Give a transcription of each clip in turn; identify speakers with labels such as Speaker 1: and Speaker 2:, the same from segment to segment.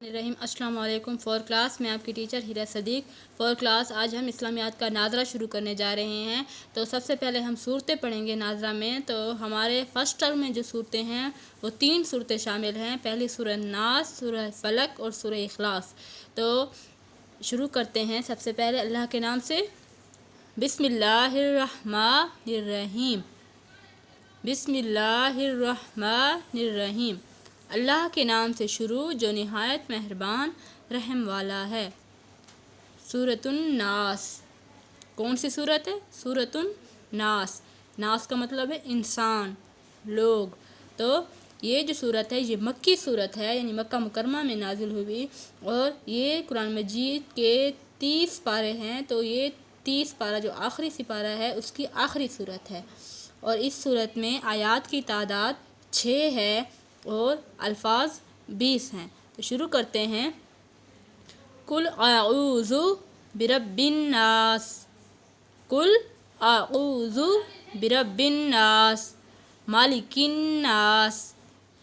Speaker 1: रहीम अस्सलाम वालेकुम। Four class में आपकी टीचर हीरा सदीक। फोर क्लास आज हम इस्लामियात का नादरा शुरू करने जा रहे हैं। तो सबसे पहले हम सूरतें पढ़ेंगे नादरा में। तो हमारे फर्स्ट टर्म में जो सूरतें हैं वो 3 सूरतें शामिल हैं। पहली सूरह नास, सूरह फलक और सूरह इखलास। तो शुरू करते हैं सबसे पहले अल्लाह के नाम से। बिस्मिल्लाहिर्रहमानिर्रहीम। बिस्मिल्लाहिर्रहमानिर्रहीम। अल्लाह के नाम से शुरू जो निहायत मेहरबान रहम वाला है। सूरतुन नास, कौन सी सूरत है? सूरतुन नास। नास का मतलब है इंसान, लोग। तो ये जो सूरत है ये मक्की सूरत है, यानी मक्का मुकरमा में नाजिल हुई। और ये कुरान मजीद के 30 पारे हैं। तो ये 30 पारा जो आखिरी सिपारा है उसकी आखिरी सूरत है। और इस सूरत में आयात की तादाद 6 है और अल्फाज 20 हैं। तो शुरू करते हैं। कुल आऊज़ु बिरब्बिन नास। कुल आऊज़ु बिरब्बिन नास, मालिकिन नास,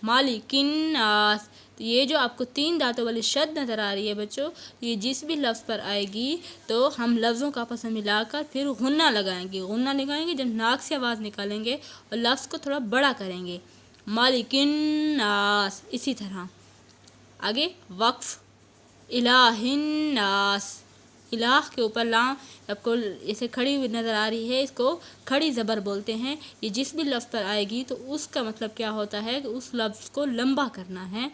Speaker 1: मालिकिन नास। तो ये जो आपको 3 दांतों वाली शद नज़र आ रही है बच्चों, ये जिस भी लफ्ज़ पर आएगी तो हम लफ्ज़ों का आपस में मिलाकर फिर गुन्ना लगाएंगे। गुन्ना लगाएंगे जब नाक से आवाज़ निकालेंगे और लफ्ज़ को थोड़ा बड़ा करेंगे। मालिकिन नास। इसी तरह आगे वक्फ, इलाहिन नास। इलाह के ऊपर लाम आपको ऐसे खड़ी हुई नज़र आ रही है, इसको खड़ी ज़बर बोलते हैं। ये जिस भी लफ्ज़ पर आएगी तो उसका मतलब क्या होता है कि उस लफ्ज़ को लंबा करना है।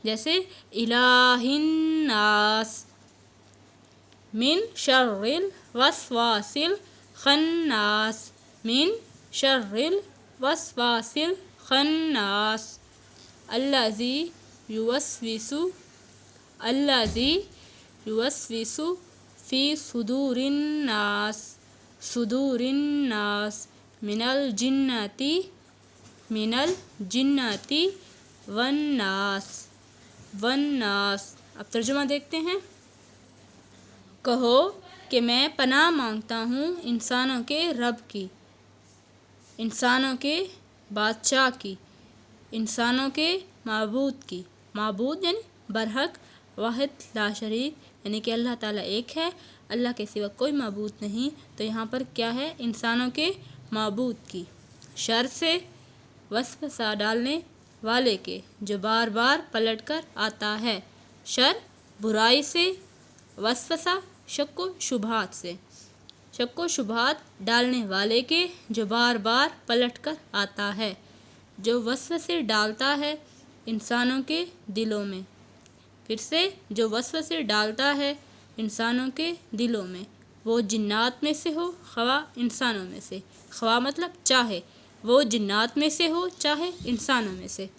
Speaker 1: जैसे इलाहिन नास मिन शर्रिल वस्वासिल खन्नास, मिन शर्रिल वस्वासिल खन्नास, अल्लाज़ी युवस्विसु, अल्लाज़ी युवस्विसु फ़ी सुदूरिन नास, सुदूरिन नास, मिनल जिन्नती, मिनल जिन्नती वन्नास, वन्नास। अब तर्जुमा देखते हैं। कहो कि मैं पनाह मांगता हूँ इंसानों के रब की, इंसानों के बादशाह की, इंसानों के माबूद की। माबूद यानी बरहक, वाहिद ला शरीक, यानी कि अल्लाह ताला एक है, अल्लाह के सिवा कोई माबूद नहीं। तो यहाँ पर क्या है? इंसानों के माबूद की। शर से, वसवसा डालने वाले के जो बार बार पलट कर आता है। शर बुराई से, वसवसा शक व शुबहात से, शक व शुबहात डालने वाले के जो बार बार पलट कर आता है। जो वसवसे डालता है इंसानों के दिलों में। फिर से, जो वसवसे डालता है इंसानों के दिलों में, वो जिन्नात में से हो ख्वा इंसानों में से। ख्वा मतलब चाहे वो जिन्नात में से हो चाहे इंसानों में से।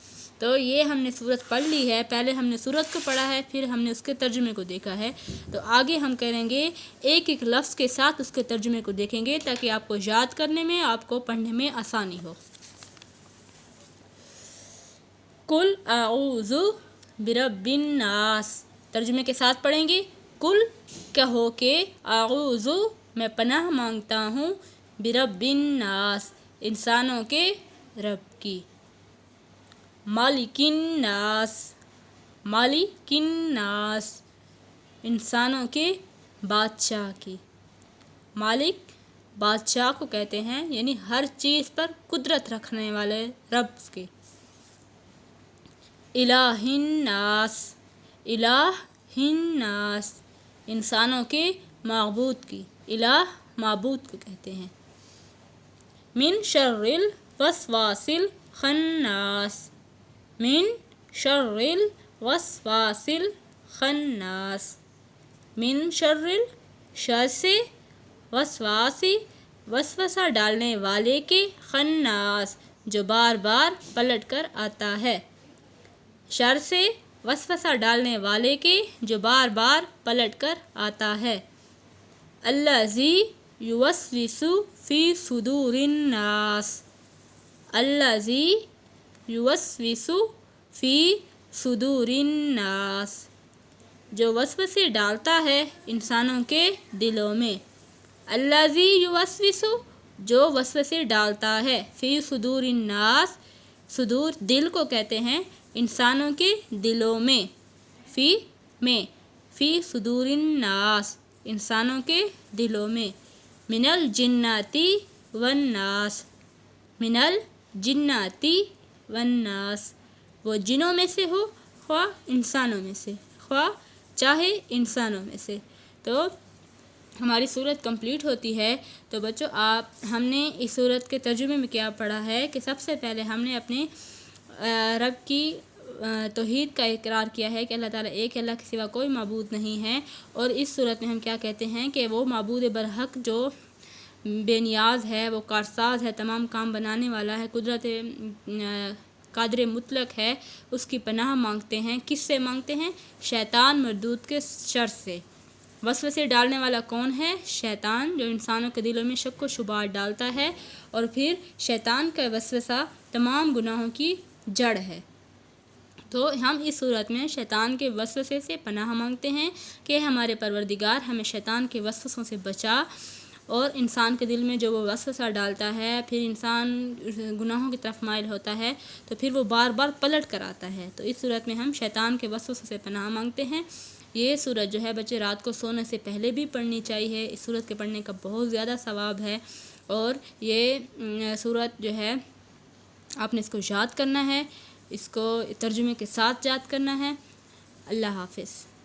Speaker 1: तो ये हमने सूरत पढ़ ली है। पहले हमने सूरत को पढ़ा है, फिर हमने उसके तर्जुमे को देखा है। तो आगे हम करेंगे एक एक लफ्ज़ के साथ उसके तर्जुमे को देखेंगे ताकि आपको याद करने में, आपको पढ़ने में आसानी हो। कुल आऊज़ु बिरब्बिन नास, तर्जुमे के साथ पढ़ेंगे। कुल कहो के, आऊज़ु मैं पनाह मांगता हूँ, बिरब्बिन नास इंसानों के रब की, मालिकिन नास, मालिकिन नास इंसानों के बादशाह की। मालिक बादशाह को कहते हैं, यानी हर चीज़ पर कुदरत रखने वाले रब के। इलाहिन नास, इलाहिन नास इंसानों के माबूद की। इलाह माबूद को कहते हैं। मिन शर्रिल वस्वासिल खन्नास, मिन शर्रिल वस्वासिल खन्नास, मिन शर्रिल शर से, वस्वासी वसवसा डालने वाले के, खन्नास जो बार बार पलट कर आता है। शर से, वसवसा डालने वाले के जो बार बार पलट कर आता है। अल्लाज़ी युवस्विसु फ़ी सुदूरिन नास, अल्लाज़ी युवस्विसु फ़ी सुदूरिन नास जो वसवसे डालता है इंसानों के दिलों में। अल्लाज़ी युवस्विसु जो वसवसे डालता है, फ़ी सुदूरिन नास सुदूर दिल को कहते हैं, इंसानों के दिलों में। फ़ी میں، فی صدور الناس انسانوں کے دلوں میں، من الجناتی والناس، من الجناتی والناس، وہ جنوں میں سے ہو خواہ انسانوں میں سے، خواہ چاہے انسانوں میں سے۔ تو ہماری صورت کمپلیٹ ہوتی ہے۔ تو بچوں ہم نے اس صورت کے ترجمے میں کیا پڑھا ہے کہ سب سے پہلے ہم نے اپنے رب کی توحید کا اقرار کیا ہے کہ اللہ تعالیٰ ایک، اللہ کے سوا کوئی معبود نہیں ہے، اور اس صورت میں ہم کیا کہتے ہیں کہ وہ معبود برحق جو بے نیاز ہے، وہ کارساز ہے، تمام کام بنانے والا ہے، قدرت قادر مطلق ہے، اس کی پناہ مانگتے ہیں۔ کس سے مانگتے ہیں؟ شیطان مردود کے شر سے۔ وسوسے ڈالنے والا کون ہے؟ شیطان، جو انسانوں کے دلوں میں شک و شبہات ڈالتا ہے، اور پھر شیطان کا وسوسہ تمام گناہوں کی جڑ ہے۔ تو ہم اس صورت میں شیطان کے وسوسے سے پناہ مانگتے ہیں کہ ہمارے پروردگار ہمیں شیطان کے وسوسوں سے بچا، اور انسان کے دل میں جو وہ وسوسہ ڈالتا ہے، پھر انسان گناہوں کی طرف مائل ہوتا ہے، تو پھر وہ بار بار پلٹ کر آتا ہے۔ تو اس صورت میں ہم شیطان کے وسوسوں سے پناہ مانگتے ہیں۔ یہ صورت جو ہے بچے رات کو سونے سے پہلے بھی پڑھنی چاہیے، اس صورت کے پڑھنے کا بہت زیادہ ثواب ہے، اور یہ صورت جو ہے آپ نے اس کو یاد کرنا ہے، اس کو ترجمے کے ساتھ یاد کرنا ہے۔ اللہ حافظ۔